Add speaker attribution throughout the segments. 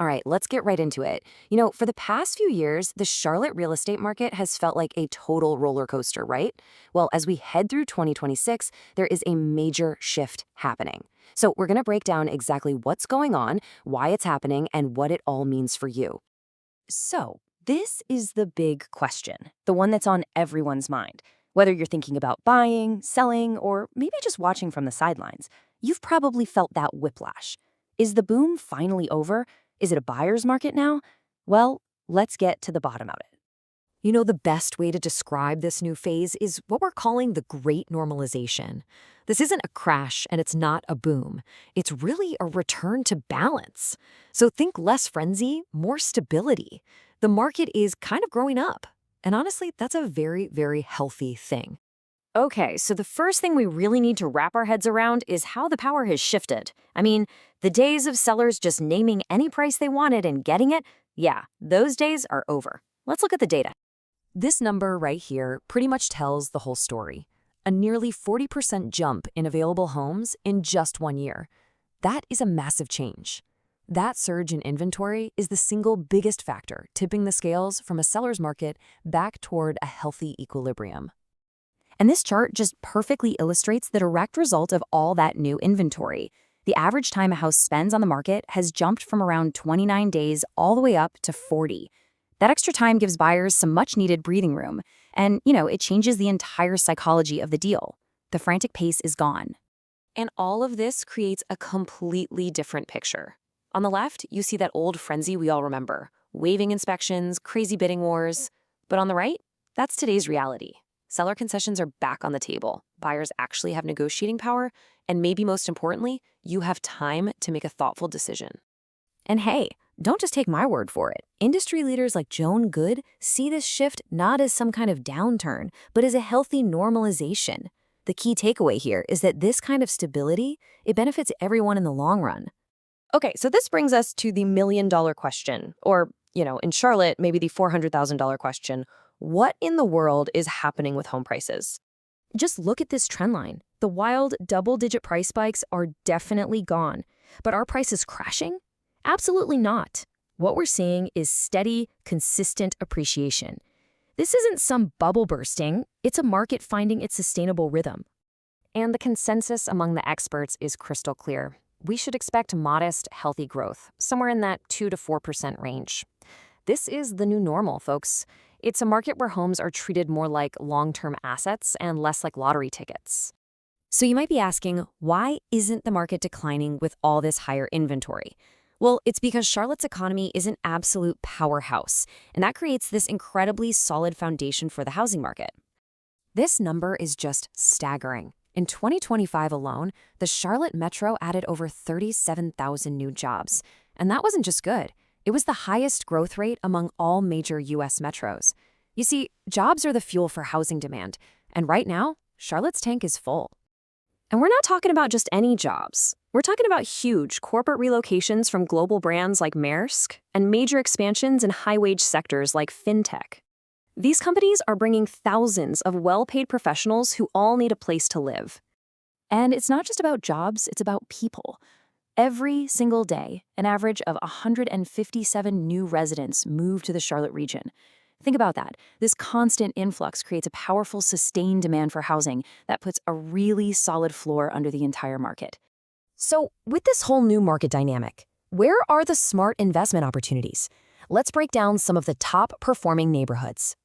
Speaker 1: All right, let's get right into it. For the past few years, the Charlotte real estate market has felt like a total roller coaster, right? Well, as we head through 2026, there is a major shift happening. So, we're going to break down exactly what's going on, why it's happening, and what it all means for you.
Speaker 2: So, this is the big question, the one that's on everyone's mind. Whether you're thinking about buying, selling, or maybe just watching from the sidelines, you've probably felt that whiplash. Is the boom finally over? Is it a buyer's market now? Well, let's get to the bottom of it.
Speaker 3: The best way to describe this new phase is what we're calling the Great Normalization. This isn't a crash and it's not a boom. It's really a return to balance. So think less frenzy, more stability. The market is kind of growing up. And honestly, that's a very, very healthy thing.
Speaker 2: Okay, so the first thing we really need to wrap our heads around is how the power has shifted. I mean, the days of sellers just naming any price they wanted and getting it, yeah, those days are over. Let's look at the data.
Speaker 3: This number right here pretty much tells the whole story. A nearly 40% jump in available homes in just 1 year. That is a massive change. That surge in inventory is the single biggest factor tipping the scales from a seller's market back toward a healthy equilibrium.
Speaker 2: And this chart just perfectly illustrates the direct result of all that new inventory. The average time a house spends on the market has jumped from around 29 days all the way up to 40. That extra time gives buyers some much-needed breathing room, and, it changes the entire psychology of the deal. The frantic pace is gone. And all of this creates a completely different picture. On the left, you see that old frenzy we all remember, waiving inspections, crazy bidding wars. But on the right, that's today's reality. Seller concessions are back on the table. Buyers actually have negotiating power, and maybe most importantly, you have time to make a thoughtful decision. And hey, don't just take my word for it. Industry leaders like Joan Good see this shift not as some kind of downturn, but as a healthy normalization. The key takeaway here is that this kind of stability, it benefits everyone in the long run. Okay, so this brings us to the million-dollar question, or, in Charlotte, maybe the $400,000 question. What in the world is happening with home prices? Just look at this trend line. The wild double-digit price spikes are definitely gone. But are prices crashing? Absolutely not. What we're seeing is steady, consistent appreciation. This isn't some bubble bursting, it's a market finding its sustainable rhythm. And the consensus among the experts is crystal clear. We should expect modest, healthy growth, somewhere in that 2 to 4% range. This is the new normal, folks. It's a market where homes are treated more like long-term assets and less like lottery tickets. So you might be asking, why isn't the market declining with all this higher inventory? Well, it's because Charlotte's economy is an absolute powerhouse, and that creates this incredibly solid foundation for the housing market. This number is just staggering. In 2025 alone, the Charlotte Metro added over 37,000 new jobs. And that wasn't just good. It was the highest growth rate among all major U.S. metros. You see, jobs are the fuel for housing demand. And right now, Charlotte's tank is full. And we're not talking about just any jobs. We're talking about huge corporate relocations from global brands like Maersk and major expansions in high-wage sectors like fintech. These companies are bringing thousands of well-paid professionals who all need a place to live. And it's not just about jobs, it's about people. Every single day, an average of 157 new residents move to the Charlotte region. Think about that. This constant influx creates a powerful, sustained demand for housing that puts a really solid floor under the entire market. So, with this whole new market dynamic, where are the smart investment opportunities? Let's break down some of the top performing neighborhoods.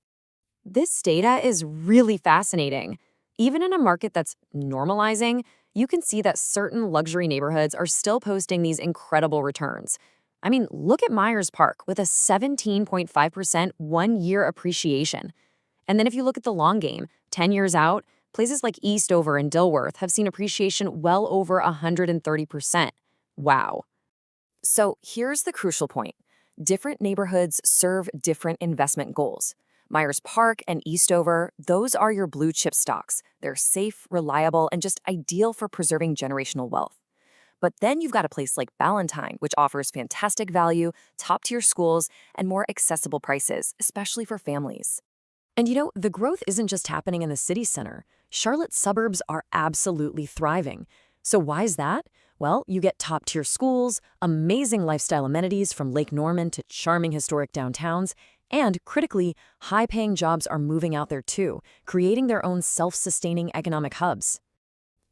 Speaker 2: This data is really fascinating. Even in a market that's normalizing, you can see that certain luxury neighborhoods are still posting these incredible returns. I mean, look at Myers Park with a 17.5% one-year appreciation. And then if you look at the long game, 10 years out, places like Eastover and Dilworth have seen appreciation well over 130%. Wow. So here's the crucial point. Different neighborhoods serve different investment goals. Myers Park and Eastover, those are your blue chip stocks. They're safe, reliable, and just ideal for preserving generational wealth. But then you've got a place like Ballantyne, which offers fantastic value, top-tier schools, and more accessible prices, especially for families. And the growth isn't just happening in the city center. Charlotte's suburbs are absolutely thriving. So why is that? Well, you get top-tier schools, amazing lifestyle amenities from Lake Norman to charming historic downtowns, and, critically, high-paying jobs are moving out there too, creating their own self-sustaining economic hubs.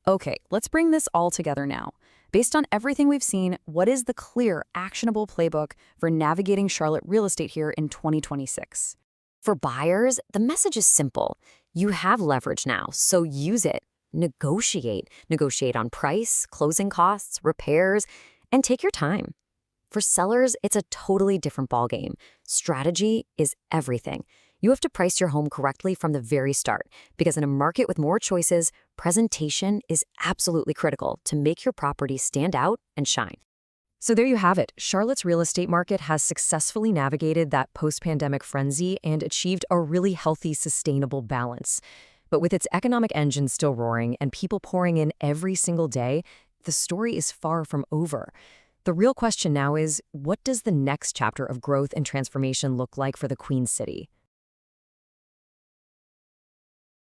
Speaker 2: Okay, let's bring this all together now. Based on everything we've seen, what is the clear, actionable playbook for navigating Charlotte real estate here in 2026?
Speaker 3: For buyers, the message is simple. You have leverage now, so use it. Negotiate. Negotiate on price, closing costs, repairs, and take your time. For sellers, it's a totally different ballgame. Strategy is everything. You have to price your home correctly from the very start, because in a market with more choices, presentation is absolutely critical to make your property stand out and shine.
Speaker 2: So there you have it. Charlotte's real estate market has successfully navigated that post-pandemic frenzy and achieved a really healthy, sustainable balance. But with its economic engine still roaring and people pouring in every single day, the story is far from over. The real question now is, what does the next chapter of growth and transformation look like for the Queen City?